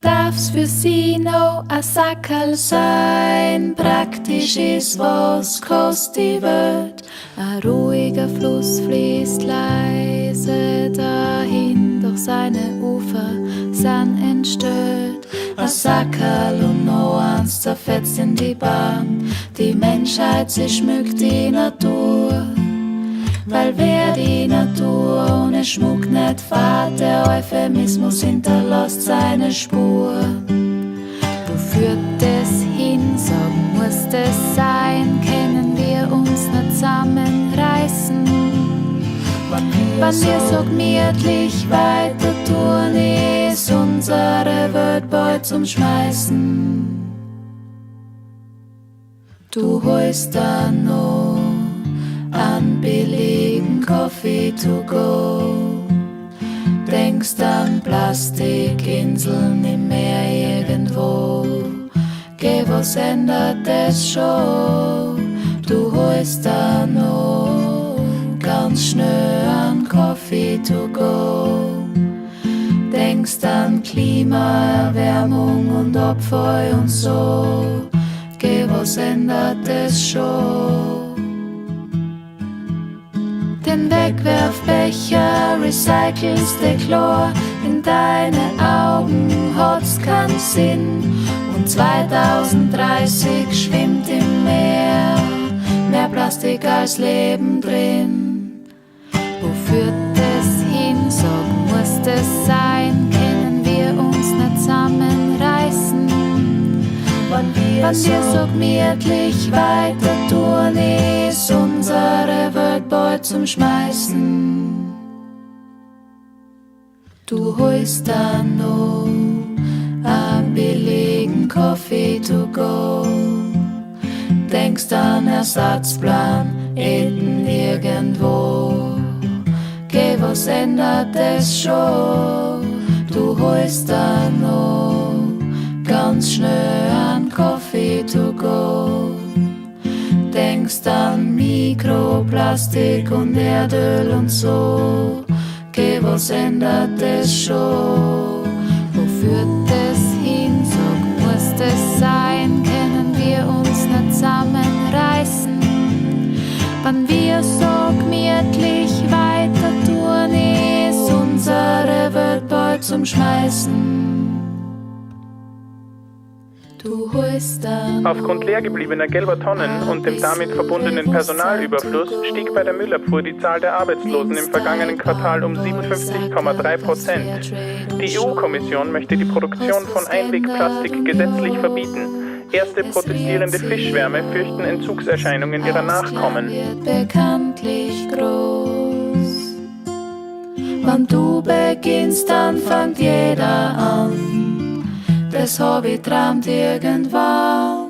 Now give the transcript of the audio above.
Darf's für sie noch ein Sackerl sein, praktisch ist was kost die Wölt. Ein ruhiger Fluss fließt leise dahin, doch seine Ufer sind entstöllt. Ein Sackerl und noch eins zerfetzt in die Bahn, die Menschheit, sie schmückt die Natur. Weil wer die Natur ohne Schmuck nicht fahrt, der Euphemismus hinterlasst seine Spur. Wo führt es hin, sagen muss es sein, können wir uns nicht zusammenreißen. Wann wir so gemütlich weiter tun, ist unsere Welt bald zum Schmeißen. Du holst da noch an billigen Coffee to go, denkst an Plastikinseln im Meer irgendwo. Geh, was ändert es schon? Du holst da noch ganz schnell an Coffee to go, denkst an Klimaerwärmung und Abfall und so. Geh, was ändert es schon? Den Wegwerfbecher recycelst du Chlor, in deine Augen hat's keinen Sinn. Und 2030 schwimmt im Meer mehr Plastik als Leben drin. Wo führt es hin, sag muss es sein, können wir uns nicht zusammenreißen. Wann wir so gemütlich weiter tun, ist unsere Welt bald zum Schmeißen. Du holst da noch einen billigen Coffee to go, denkst an Ersatzplan, Eden irgendwo. Geh, was ändert es schon? Du holst da noch ganz schnell an Coffee to go, denkst an Mikroplastik und Erdöl und so. Geh, was ändert es schon? Wo führt es hin, sag muss es sein, können wir uns nicht zusammenreißen. Wann wir so gemütlich weiter tun, ist unsere Welt bald zum Schmeißen. Aufgrund leer gebliebener gelber Tonnen und dem damit verbundenen Personalüberfluss stieg bei der Müllabfuhr die Zahl der Arbeitslosen im vergangenen Quartal um 57,3%. Die EU-Kommission möchte die Produktion von Einwegplastik gesetzlich verbieten. Erste protestierende Fischschwärme fürchten Entzugserscheinungen ihrer Nachkommen. Bekanntlich groß. Wenn du beginnst, dann fängt jeder an. Das hab ich träumt irgendwann.